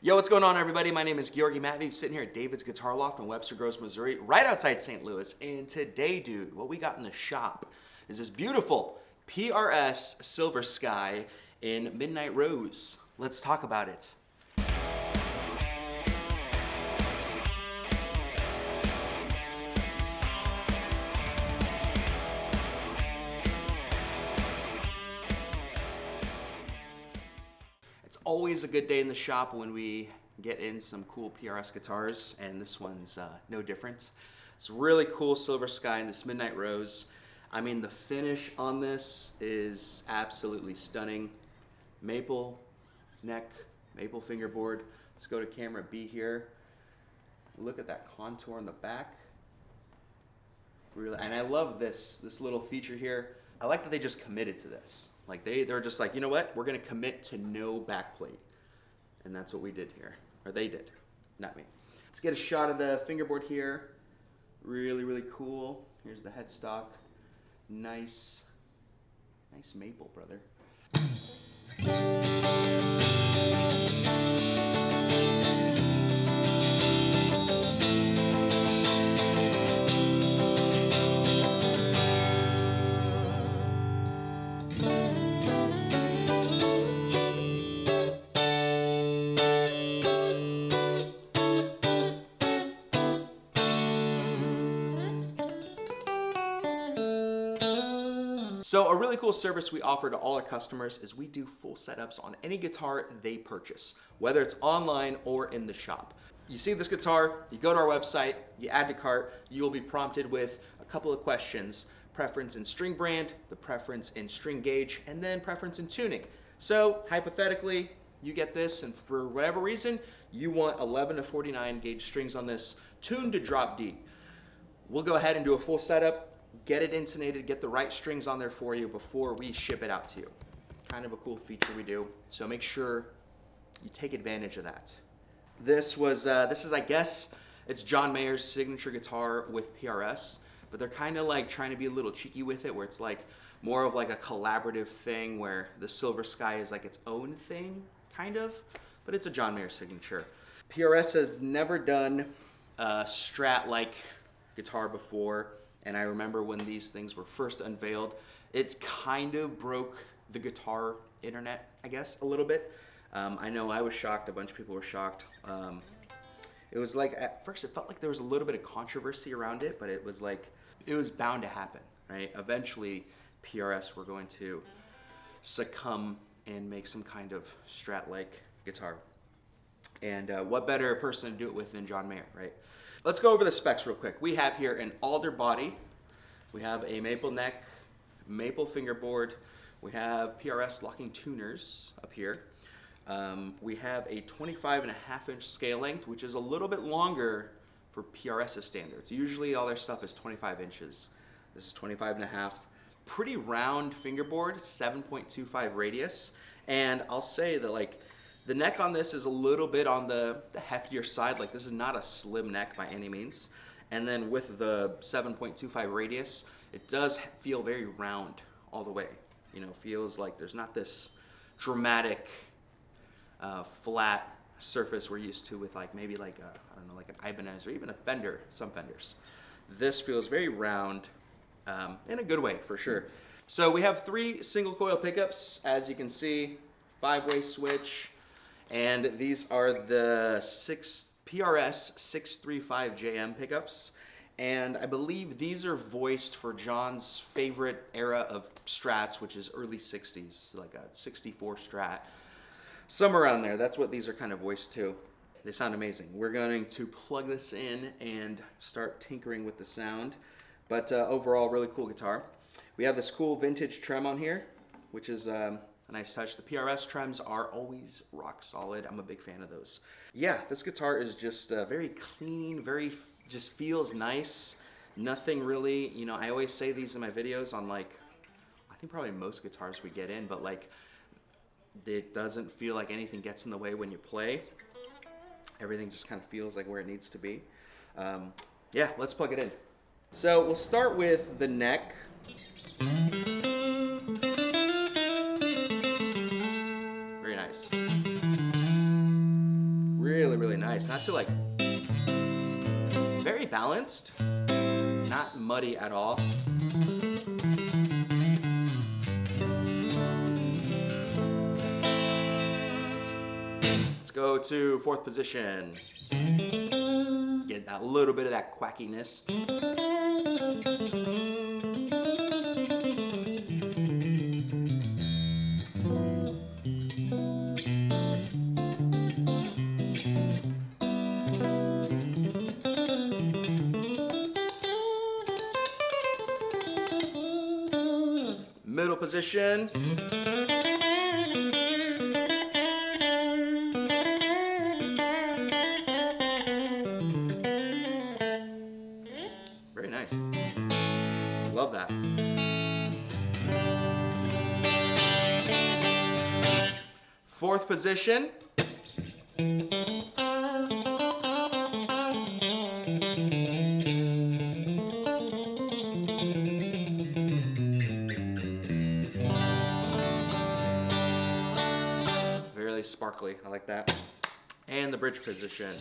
Yo, what's going on, everybody? My name is Georgi Matveev, sitting here at David's Guitar Loft in Webster Groves, Missouri, right outside St. Louis. And today, dude, what we got in the shop is this beautiful PRS Silver Sky in Midnight Rose. Let's talk about it. Always a good day in the shop when we get in some cool PRS guitars, and this one's no different. It's really cool Silver Sky in this Midnight Rose. I mean, the finish on this is absolutely stunning. Maple neck, maple fingerboard. Let's go to camera B here. Look at that contour on the back. Really, and I love this little feature here. I like that they just committed to this. Like they're just like, you know what? We're gonna commit to no backplate. And that's what we did here. Or they did, not me. Let's get a shot of the fingerboard here. Really, really cool. Here's the headstock. Nice maple, brother. So a really cool service we offer to all our customers is we do full setups on any guitar they purchase, whether it's online or in the shop. You see this guitar, you go to our website, you add to cart, you will be prompted with a couple of questions: preference in string brand, the preference in string gauge, and then preference in tuning. So hypothetically, you get this, and for whatever reason, you want 11 to 49 gauge strings on this, tuned to drop D. We'll go ahead and do a full setup, get it intonated, get the right strings on there for you before we ship it out to you. Kind of a cool feature we do, so make sure you take advantage of that. This is, I guess, it's John Mayer's signature guitar with PRS, but they're kind of like trying to be a little cheeky with it, where it's like more of like a collaborative thing where the Silver Sky is like its own thing, kind of, but it's a John Mayer signature. PRS has never done a Strat-like guitar before. And I remember when these things were first unveiled, it kind of broke the guitar internet, I guess, a little bit. I know I was shocked, a bunch of people were shocked. It was like, at first it felt like there was a little bit of controversy around it, but it was like, it was bound to happen, right? Eventually, PRS were going to succumb and make some kind of Strat-like guitar. And what better person to do it with than John Mayer, right? Let's go over the specs real quick. We have here an alder body. We have a maple neck, maple fingerboard. We have PRS locking tuners up here. We have a 25.5-inch scale length, which is a little bit longer for PRS's standards. Usually all their stuff is 25 inches. This is 25.5. Pretty round fingerboard, 7.25 radius. And I'll say that like, the neck on this is a little bit on the heftier side. Like, this is not a slim neck by any means. And then with the 7.25 radius, it does feel very round all the way. You know, feels like there's not this dramatic flat surface we're used to with like maybe like a, I don't know, like an Ibanez or even a Fender, some Fenders. This feels very round in a good way for sure. So we have 3 single coil pickups, as you can see, 5-way switch. And these are the PRS 635 JM pickups. And I believe these are voiced for John's favorite era of Strats, which is early 60s, like a 64 Strat. Somewhere around there, that's what these are kind of voiced to. They sound amazing. We're going to plug this in and start tinkering with the sound. But overall, really cool guitar. We have this cool vintage trem on here, which is a nice touch. The PRS trems are always rock solid. I'm a big fan of those. Yeah, this guitar is just very clean, just feels nice. Nothing really, you know, I always say these in my videos on like, I think probably most guitars we get in, but like, it doesn't feel like anything gets in the way when you play. Everything just kind of feels like where it needs to be. Yeah, let's plug it in. So we'll start with the neck. Very nice. really, really nice. Not too like, very balanced, not muddy at all. Let's go to fourth position. Get a little bit of that quackiness. Middle position. Very nice. Love that. Fourth position. Very sparkly, I like that. And the bridge position.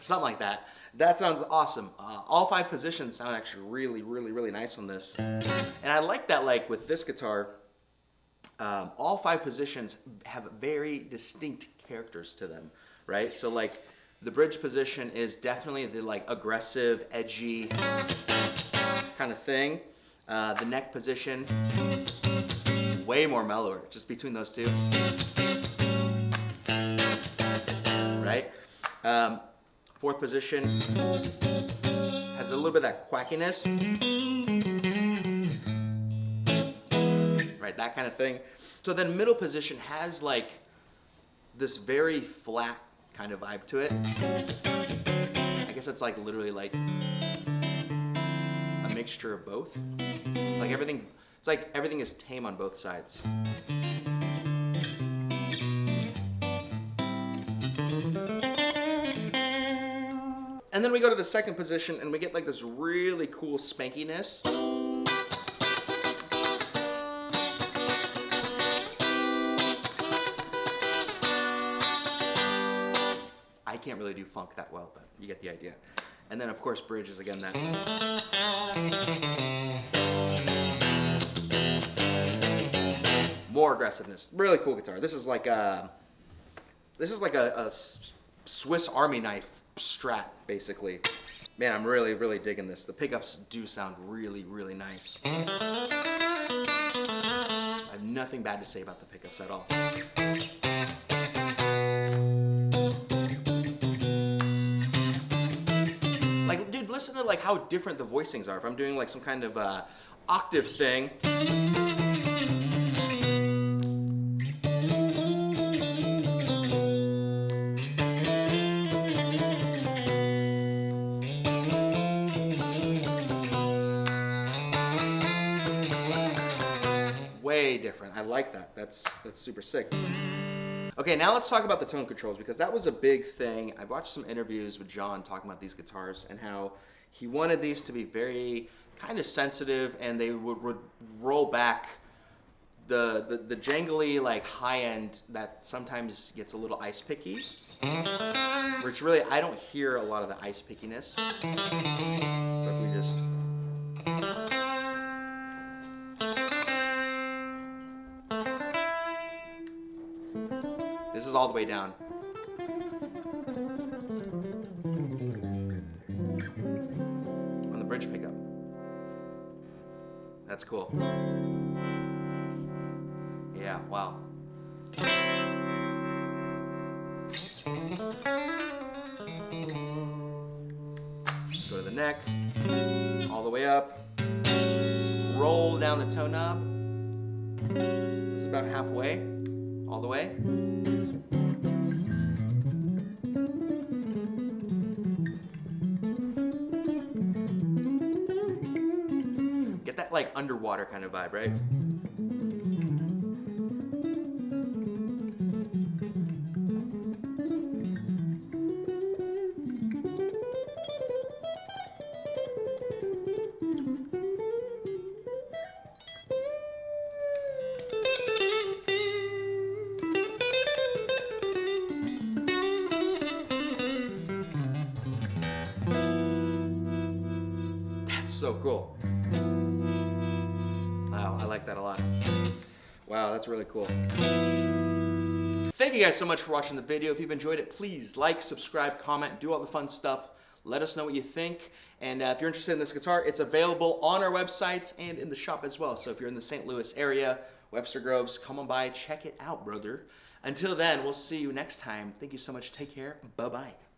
Something like that. That sounds awesome. All 5 positions sound actually really, really, really nice on this. And I like that, like with this guitar, all 5 positions have very distinct characters to them, right? So like the bridge position is definitely the like aggressive, edgy kind of thing. The neck position, way more mellower, just between those two, right? Fourth position has a little bit of that quackiness, right? That kind of thing. So then middle position has like this very flat kind of vibe to it. I guess it's like literally like a mixture of both. Like everything, it's like everything is tame on both sides. And then we go to the second position and we get like this really cool spankiness. I can't really do funk that well, but you get the idea. And then of course bridge is again that. More aggressiveness. Really cool guitar. This is like a Swiss Army knife Strat, basically. Man, I'm really, really digging this. The pickups do sound really, really nice. I have nothing bad to say about the pickups at all. Like, dude, listen to like how different the voicings are. If I'm doing like some kind of octave thing. Way different. I like that. That's super sick. Okay, now let's talk about the tone controls, because that was a big thing. I've watched some interviews with John talking about these guitars and how he wanted these to be very kind of sensitive, and they would roll back the jangly like high end that sometimes gets a little ice picky, which really I don't hear a lot of the ice pickiness. But if we just this is all the way down. On the bridge pickup. That's cool. Yeah, wow. Go to the neck, all the way up. roll down the tone knob. This is about halfway, all the way. Get that like underwater kind of vibe, right? That's so cool. Wow, I like that a lot. Wow, that's really cool. Thank you guys so much for watching the video. If you've enjoyed it, please like, subscribe, comment, do all the fun stuff. Let us know what you think. And if you're interested in this guitar, it's available on our website and in the shop as well. So if you're in the St. Louis area, Webster Groves, come on by, check it out, brother. Until then, we'll see you next time. Thank you so much. Take care. Bye-bye.